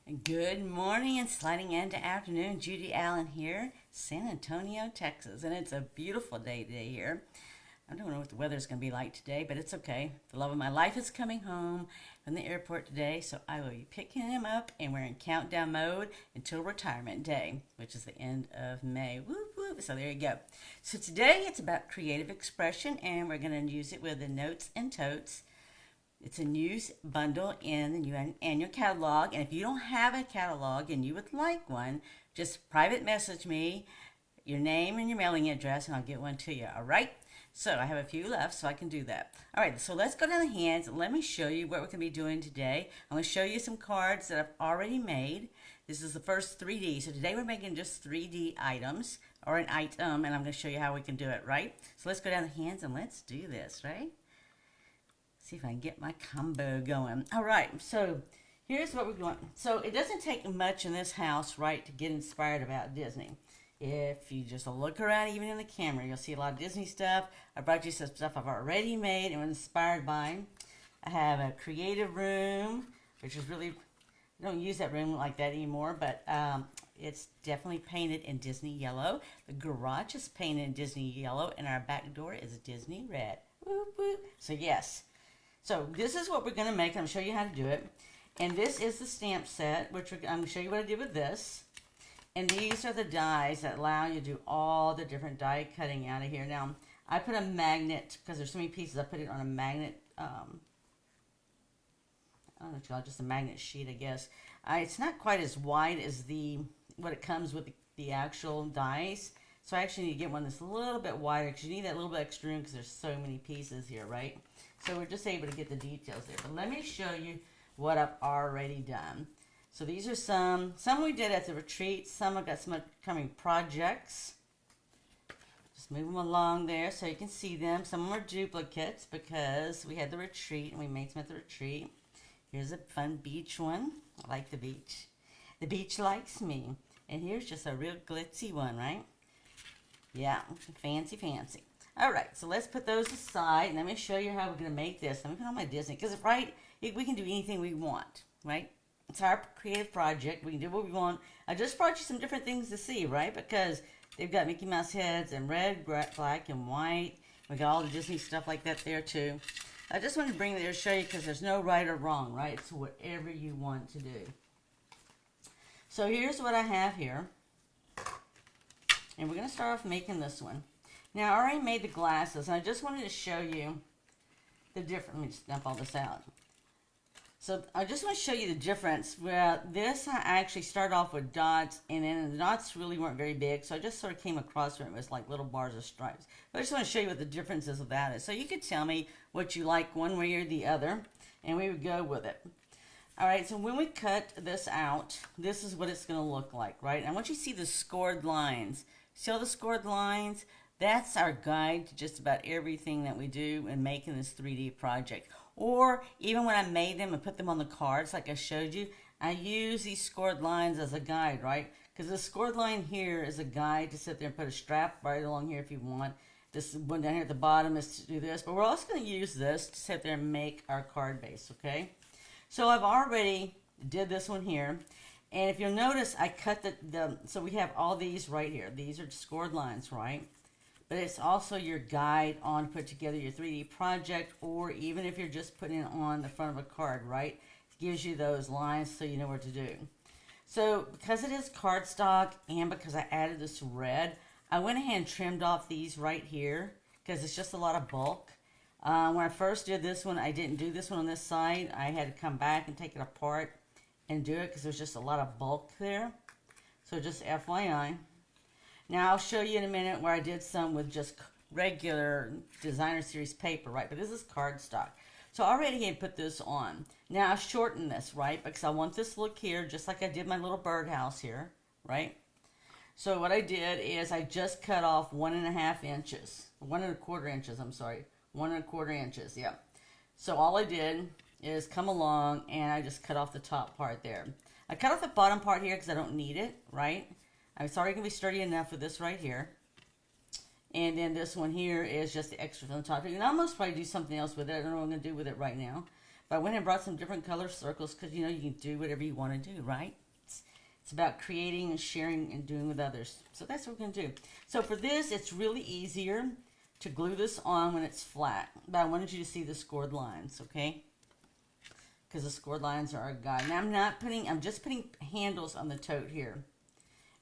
Good morning and sliding into afternoon. Judy Allen here, San Antonio, Texas. And it's a beautiful day today here. I don't know what the weather's going to be like today, but it's okay. The love of my life is coming home from the airport today, so I will be picking him up, and we're in countdown mode until retirement day, which is the end of May. Whoop, whoop. So there you go. So today it's about creative expression, and we're going to use it with the Notes and Totes. It's a news bundle in the new annual catalog. And if you don't have a catalog and you would like one, just private message me your name and your mailing address and I'll get one to you. All right? So I have a few left, so I can do that. All right, so let's go down the hands. Let me show you what we're going to be doing today. I'm going to show you some cards that I've already made. This is the first 3D. So today we're making just 3D items or an item, and I'm going to show you how we can do it, right? So let's go down the hands and let's do this, right? See if I can get my combo going. All right, so here's what we're going. So it doesn't take much in this house, right, to get inspired about Disney. If you just look around, even in the camera, you'll see a lot of Disney stuff. I brought you some stuff I've already made and was inspired by. I have a creative room, which is really, I don't use that room like that anymore, but it's definitely painted in Disney yellow. The garage is painted in Disney yellow, and our back door is Disney red. Whoop, whoop. So yes. So this is what we're going to make. I'm going to show you how to do it. And this is the stamp set, which I'm going to show you what I did with this. And these are the dies that allow you to do all the different die cutting out of here. Now, I put a magnet, because there's so many pieces, I put it on a magnet, I don't know what you call it, just a magnet sheet, I guess. It's not quite as wide as what it comes with the actual dies. So I actually need to get one that's a little bit wider, because you need that little bit extra room, because there's so many pieces here, right? So we're just able to get the details there. But let me show you what I've already done. So these are some we did at the retreat. Some I've got some upcoming projects. Just move them along there so you can see them. Some of them are duplicates because we had the retreat and we made some at the retreat. Here's a fun beach one. I like the beach. The beach likes me. And here's just a real glitzy one, right? Yeah, fancy, fancy. All right, so let's put those aside, and let me show you how we're going to make this. Let me put on my Disney, because, right, we can do anything we want, right? It's our creative project. We can do what we want. I just brought you some different things to see, right? Because they've got Mickey Mouse heads and red, black, and white. We got all the Disney stuff like that there, too. I just wanted to bring it there to show you, because there's no right or wrong, right? It's whatever you want to do. So here's what I have here. And we're going to start off making this one. Now, I already made the glasses, and I just wanted to show you the difference. Let me just dump all this out. So, I just want to show you the difference. Well, this, I actually started off with dots, and then the dots really weren't very big, so I just sort of came across where it was like little bars of stripes. But I just want to show you what the differences of that is. So, you could tell me what you like one way or the other, and we would go with it. All right, so when we cut this out, this is what it's going to look like, right? And I want you to see the scored lines. See all the scored lines? That's our guide to just about everything that we do in making this 3D project. Or even when I made them and put them on the cards like I showed you, I use these scored lines as a guide, right? Because the scored line here is a guide to sit there and put a strap right along here if you want. This one down here at the bottom is to do this. But we're also going to use this to sit there and make our card base, okay? So I've already did this one here. And if you'll notice, I cut so we have all these right here. These are scored lines, right? But it's also your guide on to put together your 3D project, or even if you're just putting it on the front of a card, right? It gives you those lines so you know what to do. So because it is cardstock and because I added this red, I went ahead and trimmed off these right here because it's just a lot of bulk. When I first did this one, I didn't do this one on this side. I had to come back and take it apart and do it because there's just a lot of bulk there. So just FYI. Now, I'll show you in a minute where I did some with just regular designer series paper, right? But this is cardstock. So I already had put this on. Now, I shortened this, right? Because I want this look here, just like I did my little birdhouse here, right? So what I did is I just cut off 1.5 inches. 1.25 inches, I'm sorry. 1.25 inches, yeah. So all I did is come along and I just cut off the top part there. I cut off the bottom part here because I don't need it, right? It's already going to be sturdy enough for this right here. And then this one here is just the extra from the top. You can almost probably do something else with it. I don't know what I'm going to do with it right now. But I went and brought some different color circles because, you know, you can do whatever you want to do, right? It's about creating and sharing and doing with others. So that's what we're going to do. So for this, it's really easier to glue this on when it's flat. But I wanted you to see the scored lines, okay? Because the scored lines are our guide. Now I'm just putting handles on the tote here.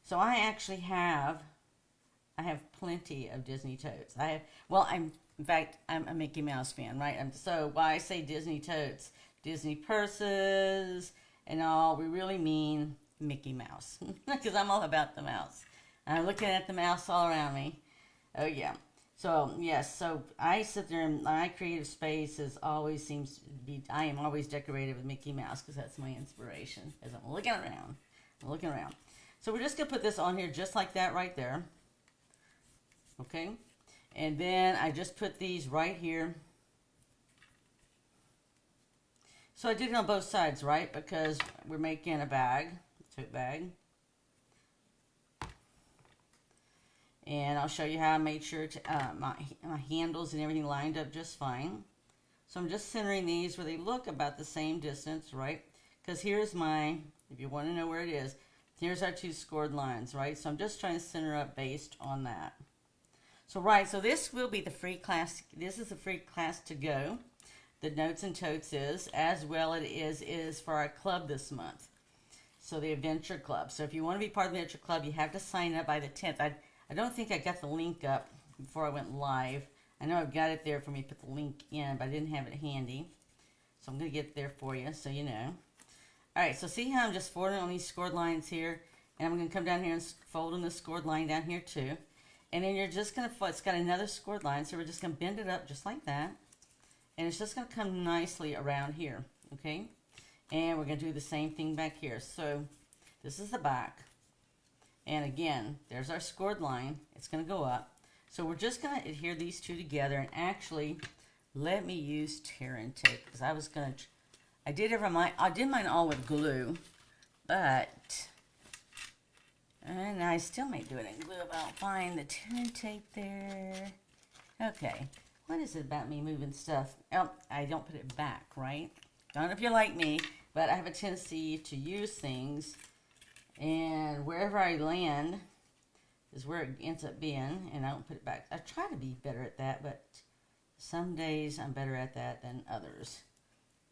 So I actually have plenty of Disney totes. In fact, I'm a Mickey Mouse fan, right? So why I say Disney totes, Disney purses, and all, we really mean Mickey Mouse. Because I'm all about the mouse. I'm looking at the mouse all around me. Oh, yeah. So, yes, so I sit there and my creative space always seems to be, I am always decorated with Mickey Mouse because that's my inspiration as I'm looking around. So we're just going to put this on here just like that right there. Okay. And then I just put these right here. So I did it on both sides, right? Because we're making a bag, tote bag. And I'll show you how I made sure to, my handles and everything lined up just fine. So I'm just centering these where they look about the same distance, right? Because here's my, if you want to know where it is, here's our two scored lines, right? So I'm just trying to center up based on that. So so this will be the free class. This is a free class to go. The Notes and Totes is, as well it is for our club this month. So the Adventure Club. So if you want to be part of the Adventure Club, you have to sign up by the 10th. I don't think I got the link up before I went live. I know I've got it there for me to put the link in, but I didn't have it handy. So I'm going to get it there for you so you know. Alright, so see how I'm just folding on these scored lines here? And I'm going to come down here and fold in the scored line down here too. And then you're just going to, it's got another scored line, so we're just going to bend it up just like that. And it's just going to come nicely around here, okay? And we're going to do the same thing back here. So this is the back. And again, there's our scored line. It's going to go up. So we're just going to adhere these two together. And actually, let me use tear and tape. Because I did mine all with glue. But, and I still may do it in glue, but I'll find the tear and tape there. Okay. What is it about me moving stuff? Oh, I don't put it back, right? Don't know if you're like me, but I have a tendency to use things, and wherever I land is where it ends up being, and I don't put it back. I try to be better at that, but some days I'm better at that than others.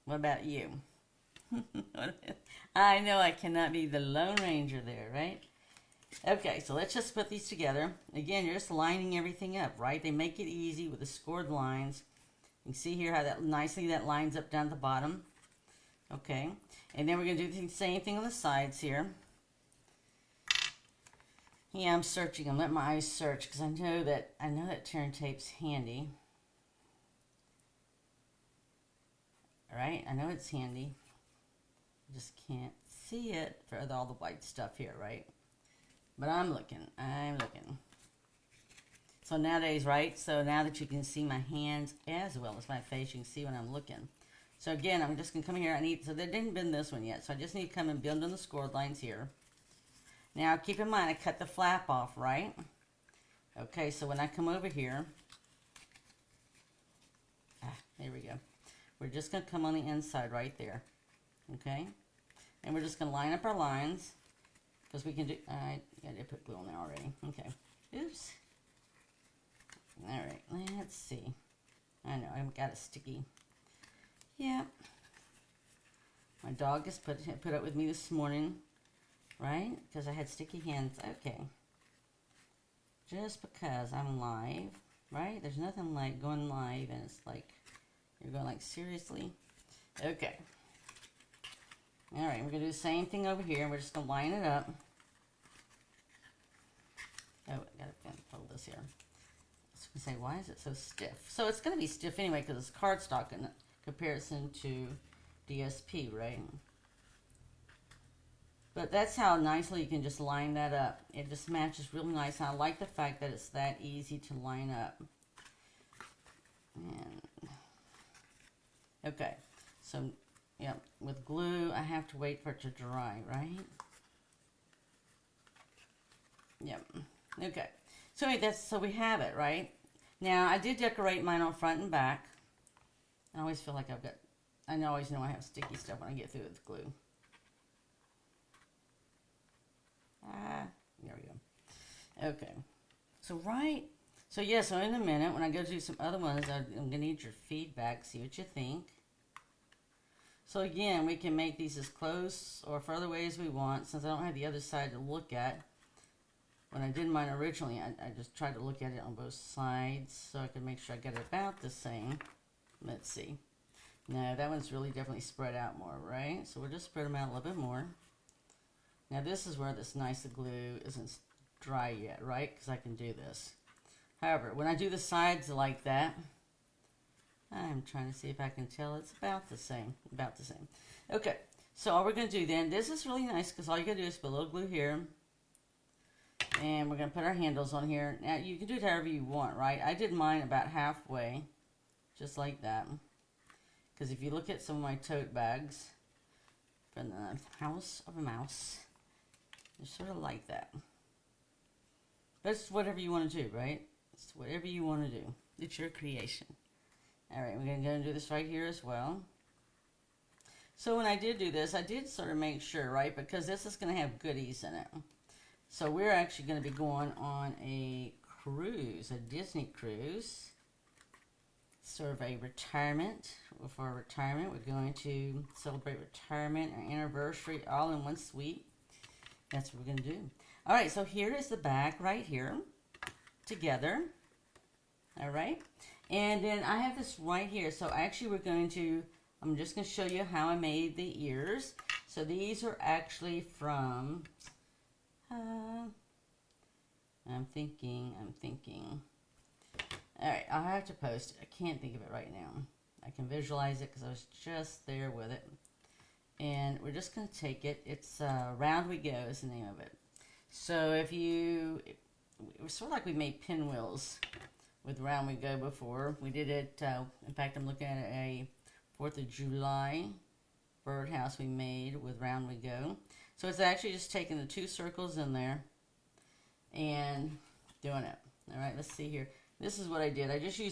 What about you? I know I cannot be the Lone Ranger there, right? Okay, so let's just put these together. Again, you're just lining everything up, right? They make it easy with the scored lines. You can see here how that nicely that lines up down at the bottom. Okay, and then we're going to do the same thing on the sides here. Yeah, I'm searching. I'm letting my eyes search because I know that tear and tape's handy. All right, I know it's handy. I just can't see it for all the white stuff here, right? But I'm looking. So nowadays, right? So now that you can see my hands as well as my face, you can see when I'm looking. So again, I'm just going to come here. So they didn't bend this one yet. So I just need to come and bend on the scored lines here. Now, keep in mind, I cut the flap off, right? Okay, so when I come over here, there we go. We're just going to come on the inside right there. Okay? And we're just going to line up our lines. Because we can do, I did put glue on there already. Okay. Oops. Alright, let's see. I know, I've got it sticky. Yep. My dog has put up with me this morning. Right? Because I had sticky hands. Okay. Just because I'm live. Right? There's nothing like going live and it's like, you're going like, seriously? Okay. Alright, we're going to do the same thing over here. We're just going to line it up. Oh, I got to fold this here. I was going to say, why is it so stiff? So it's going to be stiff anyway because it's cardstock in comparison to DSP, right? But that's how nicely you can just line that up. It just matches really nice. And I like the fact that it's that easy to line up. And, okay, so... Yep, with glue, I have to wait for it to dry, right? Yep. Okay. So anyway, so we have it, right? Now, I did decorate mine on front and back. I always feel like I always know I have sticky stuff when I get through with glue. There we go. Okay. So yeah, so in a minute, when I go to do some other ones, I'm going to need your feedback, see what you think. So again, we can make these as close or further away as we want, since I don't have the other side to look at. When I did mine originally, I just tried to look at it on both sides, so I could make sure I got it about the same. Let's see. No, that one's really definitely spread out more, right? So we'll just spread them out a little bit more. Now this is where this nice glue isn't dry yet, right? Because I can do this. However, when I do the sides like that, I'm trying to see if I can tell it's about the same. About the same. Okay, so all we're going to do then, this is really nice because all you got to do is put a little glue here. And we're going to put our handles on here. Now you can do it however you want, right? I did mine about halfway, just like that. Because if you look at some of my tote bags from the House of a Mouse, they're sort of like that. But it's whatever you want to do, right? It's whatever you want to do. It's your creation. Alright, we're going to go and do this right here as well. So when I did do this, I did sort of make sure, right? Because this is going to have goodies in it. So we're actually going to be going on a cruise, a Disney cruise. Sort of a retirement. For our retirement, we're going to celebrate retirement, our anniversary, all in one suite. That's what we're going to do. Alright, so here is the back right here, together. Alright, and then I have this right here. So actually I'm just going to show you how I made the ears. So these are actually from, I'm thinking. Alright, I'll have to post it. I can't think of it right now. I can visualize it because I was just there with it. And we're just going to take it. It's Round We Go is the name of it. So it was sort of like we made pinwheels with Round We Go before. We did it, in fact, I'm looking at a 4th of July birdhouse we made with Round We Go. So it's actually just taking the 2 circles in there and doing it. Alright, let's see here. This is what I did.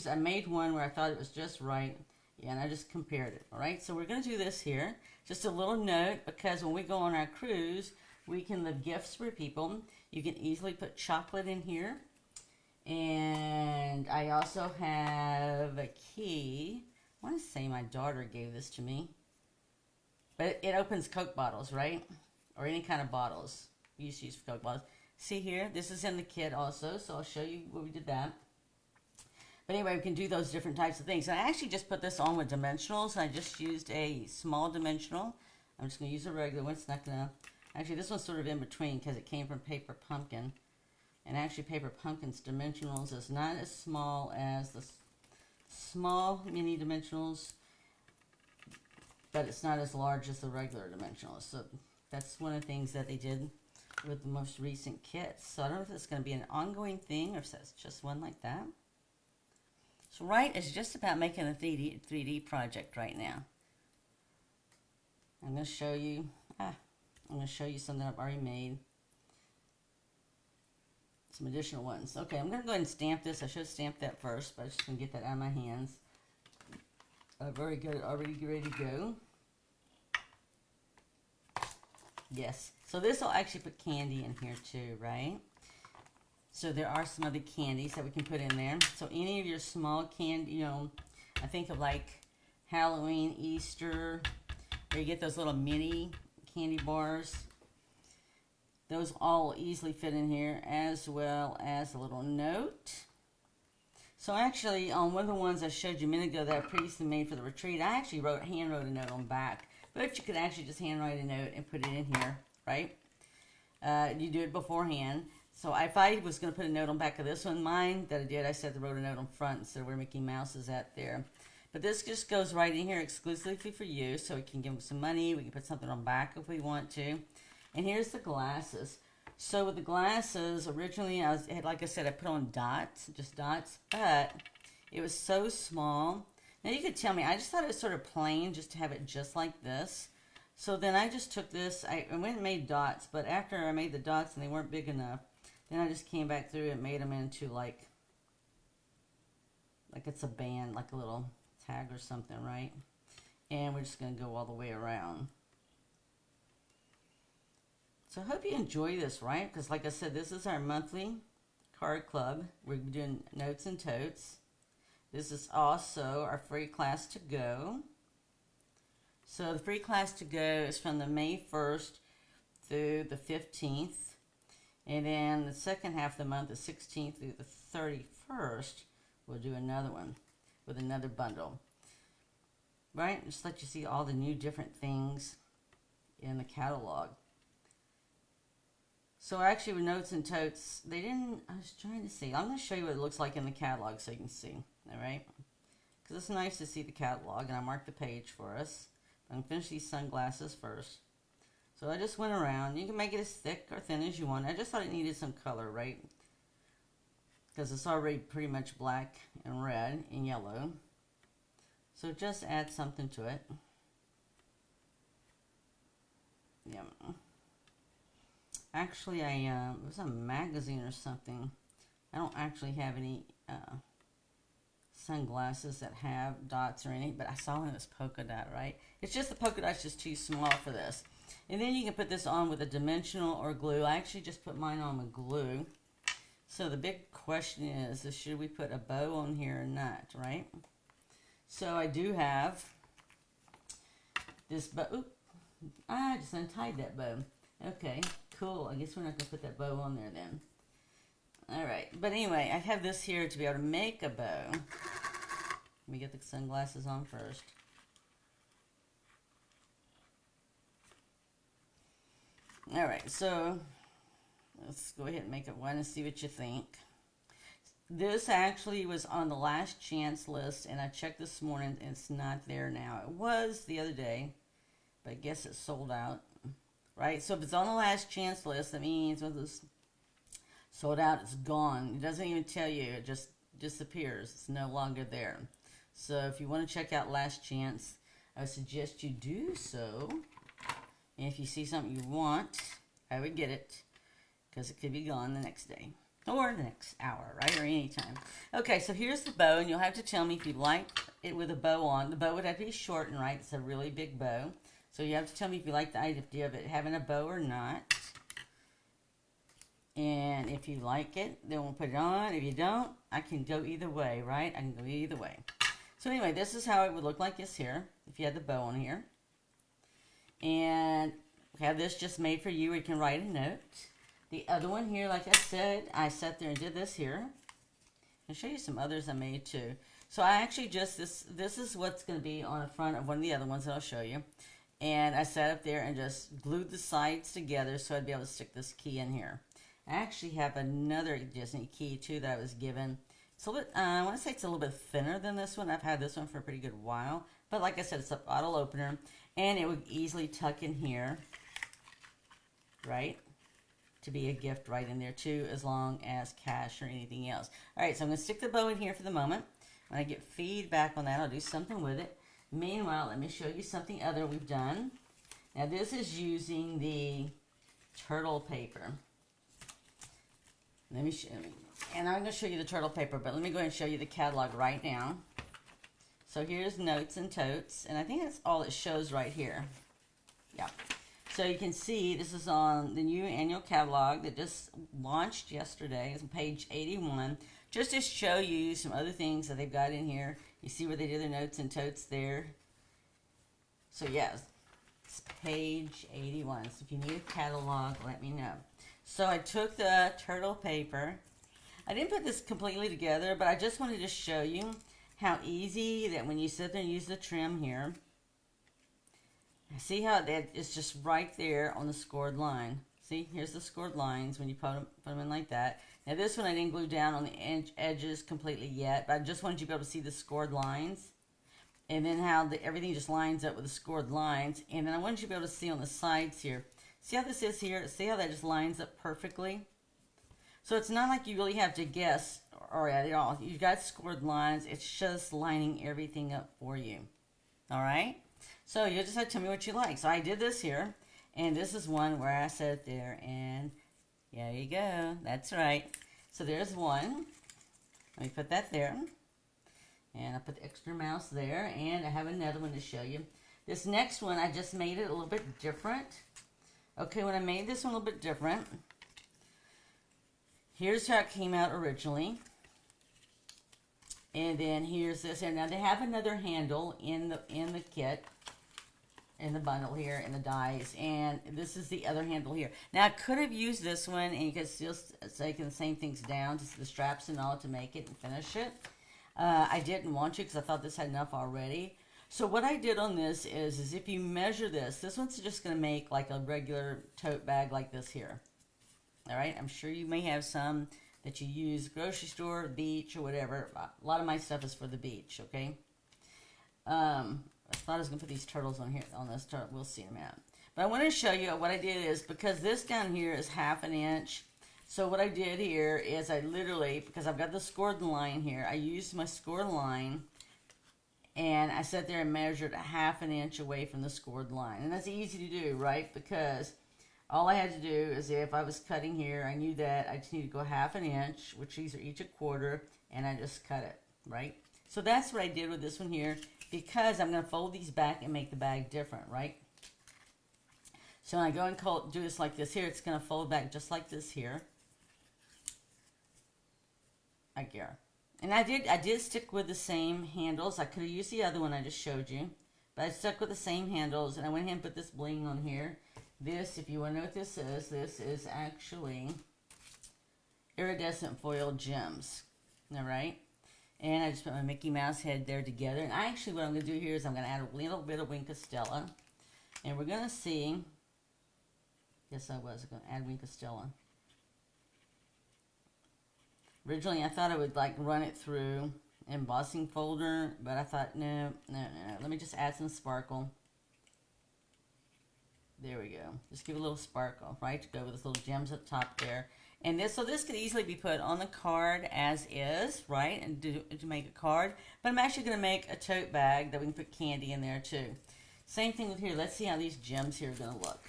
I made one where I thought it was just right. Yeah, and I just compared it. Alright, so we're going to do this here. Just a little note, because when we go on our cruise, we can leave gifts for people. You can easily put chocolate in here. And I also have a key. I want to say my daughter gave this to me. But it opens Coke bottles, right? Or any kind of bottles. You used to use Coke bottles. See here, this is in the kit also, so I'll show you where we did that. But anyway, we can do those different types of things. And I actually just put this on with dimensionals. I just used a small dimensional. I'm just going to use a regular one. It's not going to... Actually, this one's sort of in between because it came from Paper Pumpkin. And actually, Paper Pumpkin's dimensionals is not as small as the small mini dimensionals. But it's not as large as the regular dimensionals. So that's one of the things that they did with the most recent kits. So I don't know if it's going to be an ongoing thing or if that's just one like that. So Wright is just about making a 3D project right now. I'm going to show you, something I've already made. Some additional ones. Okay, I'm going to go ahead and stamp this. I should have stamped that first, but I'm just going to get that out of my hands. I've already got it already ready to go. Yes. So this will actually put candy in here too, right? So there are some other candies that we can put in there. So any of your small candy, I think of like Halloween, Easter, where you get those little mini candy bars. Those all easily fit in here, as well as a little note. So actually, on one of the ones I showed you a minute ago that I previously made for the retreat, I actually hand wrote a note on back. But you could actually just hand write a note and put it in here, right? You do it beforehand. So if I was going to put a note on back of this one, mine that I did, I said I wrote a note on front instead of where Mickey Mouse is at there. But this just goes right in here exclusively for you, so we can give them some money. We can put something on back if we want to. And here's the glasses. So with the glasses, originally, like I said, I put on dots, just dots, but it was so small. Now you could tell me, I just thought it was sort of plain just to have it just like this. So then I just took this, I went and made dots, but after I made the dots and they weren't big enough, then I just came back through and made them into like it's a band, like a little tag or something, right? And we're just going to go all the way around. So I hope you enjoy this, right? Because like I said, this is our monthly card club. We're doing Notes and Totes. This is also our free class to go. So the free class to go is from the May 1st through the 15th. And then the second half of the month, the 16th through the 31st, we'll do another one with another bundle. Right? Just let you see all the new different things in the catalog. So actually with Notes and Totes, I was trying to see. I'm going to show you what it looks like in the catalog so you can see. Alright? Because it's nice to see the catalog, and I marked the page for us. I'm going to finish these sunglasses first. So I just went around. You can make it as thick or thin as you want. I just thought it needed some color, right? Because it's already pretty much black and red and yellow. So just add something to it. Yeah. Actually, it was a magazine or something. I don't actually have any sunglasses that have dots or anything, but I saw one that was polka dot, right? It's just the polka dot's just too small for this. And then you can put this on with a dimensional or glue. I actually just put mine on with glue. So the big question is should we put a bow on here or not, right? So I do have this bow. Oop, I just untied that bow. Okay, cool. I guess we're not going to put that bow on there then. Alright, but anyway, I have this here to be able to make a bow. Let me get the sunglasses on first. Alright, so let's go ahead and make it one and see what you think. This actually was on the last chance list, and I checked this morning, and it's not there now. It was the other day, but I guess it's sold out. Right? So if it's on the last chance list, that means when it's sold out, it's gone. It doesn't even tell you. It just disappears. It's no longer there. So if you want to check out last chance, I would suggest you do so. And if you see something you want, I would get it, because it could be gone the next day. Or the next hour, right? Or any time. Okay, so here's the bow, and you'll have to tell me if you like it with a bow on. The bow would have to be shortened, right? It's a really big bow. So you have to tell me if you like the idea of it having a bow or not. And if you like it, then we'll put it on. If you don't, I can go either way, right? I can go either way. So anyway, this is how it would look like this here, if you had the bow on here. And we have this just made for you where you can write a note. The other one here, like I said, I sat there and did this here. I'll show you some others I made too. So I actually just, this is what's going to be on the front of one of the other ones that I'll show you. And I sat up there and just glued the sides together so I'd be able to stick this key in here. I actually have another Disney key too that I was given. It's a little bit, I want to say it's a little bit thinner than this one. I've had this one for a pretty good while. But like I said, it's a bottle opener. And it would easily tuck in here. Right? To be a gift right in there too, as long as cash or anything else. Alright, so I'm going to stick the bow in here for the moment. When I get feedback on that, I'll do something with it. Meanwhile, let me show you something other we've done. Now this is using the turtle paper. Let me show you. And I'm going to show you the turtle paper, but let me go ahead and show you the catalog right now. So here's Notes and Totes, and I think that's all it shows right here. Yeah. So you can see this is on the new annual catalog that just launched yesterday. It's on page 81. Just to show you some other things that they've got in here. You see where they did their Notes and Totes there. So yes, it's page 81. So if you need a catalog, let me know. So I took the turtle paper. I didn't put this completely together, but I just wanted to show you how easy that when you sit there and use the trim here. See how that is just right there on the scored line. See, here's the scored lines when you put them in like that. Now this one I didn't glue down on the edges completely yet, but I just wanted you to be able to see the scored lines. And then how everything just lines up with the scored lines. And then I wanted you to be able to see on the sides here. See how this is here? See how that just lines up perfectly? So it's not like you really have to guess or at all. You've got scored lines. It's just lining everything up for you. Alright? So you just have to tell me what you like. So I did this here. And this is one where I sat there and there you go. That's right. So there's one. Let me put that there. And I put the extra mouse there. And I have another one to show you. This next one, I just made it a little bit different. Okay, when I made this one a little bit different, here's how it came out originally. And then here's this here. Now they have another handle in the kit, in the bundle here, in the dies, and this is the other handle here. Now I could have used this one, and you could still taken the same things down, just the straps and all, to make it and finish it. I didn't want to because I thought this had enough already. So what I did on this is if you measure this one's just going to make like a regular tote bag like this here. All right, I'm sure you may have some that you use grocery store, beach, or whatever. A lot of my stuff is for the beach, okay? I thought I was going to put these turtles on here, on this turtle. We'll see in a minute. But I want to show you what I did is, because this down here is 1/2 inch, so what I did here is I literally, because I've got the scored line here, I used my scored line, and I sat there and measured 1/2 inch away from the scored line. And that's easy to do, right? Because all I had to do is, if I was cutting here, I knew that I just need to go 1/2 inch, which these are each 1/4, and I just cut it, right? So that's what I did with this one here, because I'm going to fold these back and make the bag different, right? So when I go and do this like this here, it's going to fold back just like this here. Right here. And I did stick with the same handles. I could have used the other one I just showed you, but I stuck with the same handles, and I went ahead and put this bling on here. This, if you want to know what this is actually iridescent foil gems. All right? And I just put my Mickey Mouse head there together. And actually what I'm going to do here is I'm going to add a little bit of Wink Stella. And we're going to see, yes, I was going to add Wink Stella. Originally, I thought I would like run it through embossing folder, but I thought, no. Let me just add some sparkle. There we go. Just give it a little sparkle, right? To go with those little gems at the top there. And this, so this could easily be put on the card as is, right? And to make a card. But I'm actually going to make a tote bag that we can put candy in there too. Same thing with here. Let's see how these gems here are going to look.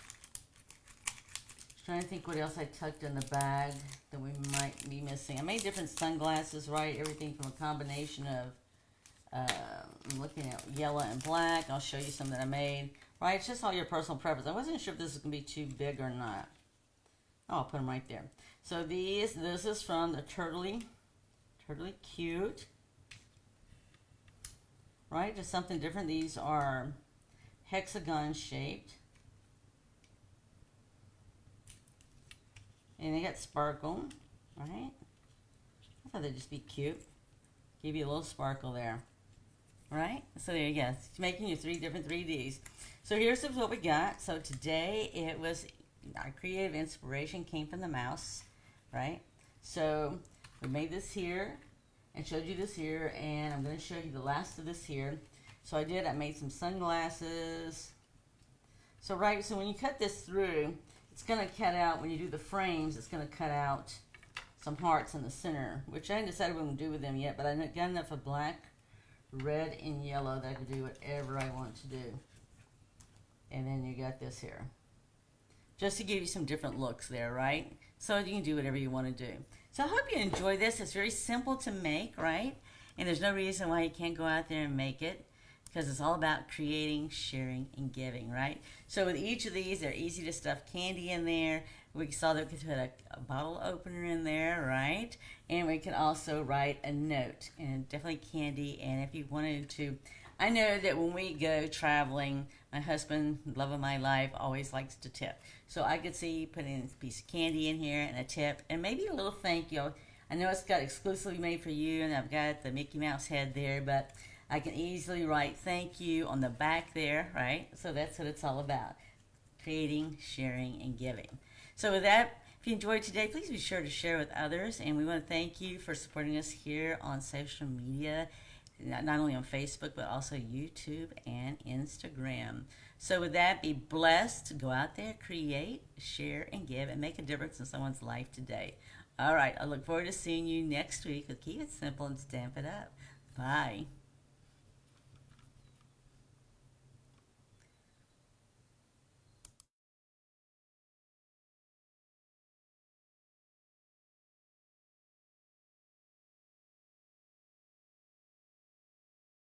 Just trying to think what else I tucked in the bag that we might be missing. I made different sunglasses, right? Everything from a combination of, I'm looking at yellow and black. I'll show you some that I made. Right, it's just all your personal preference. I wasn't sure if this is going to be too big or not. Oh, I'll put them right there. So this is from the Turtley Cute. Right, just something different. These are hexagon shaped. And they got sparkle, right? I thought they'd just be cute. Give you a little sparkle there. Right? So there you go. It's making you 3 different 3Ds. So here's what we got. So today it was, our creative inspiration came from the mouse, right? So we made this here and showed you this here, and I'm going to show you the last of this here. So I made some sunglasses. So right, so when you cut this through, it's going to cut out, when you do the frames, it's going to cut out some hearts in the center, which I haven't decided what I'm going to do with them yet, but I got enough of black, red, and yellow that I can do whatever I want to do. And then you got this here, just to give you some different looks there, right? So you can do whatever you want to do. So I hope you enjoy this. It's very simple to make, right? And there's no reason why you can't go out there and make it, because it's all about creating, sharing, and giving, right? So with each of these, they're easy to stuff candy in there. We saw that we could put a bottle opener in there, right? And we can also write a note, and definitely candy. And if you wanted to, I know that when we go traveling, my husband, love of my life, always likes to tip. So I could see putting a piece of candy in here and a tip, and maybe a little thank you. I know it's got exclusively made for you, and I've got the Mickey Mouse head there, but I can easily write thank you on the back there, right? So that's what it's all about, creating, sharing, and giving. So with that, if you enjoyed today, please be sure to share with others. And we want to thank you for supporting us here on social media, not only on Facebook, but also YouTube and Instagram. So with that, be blessed. Go out there, create, share, and give, and make a difference in someone's life today. All right, I look forward to seeing you next week. Keep it simple and stamp it up. Bye.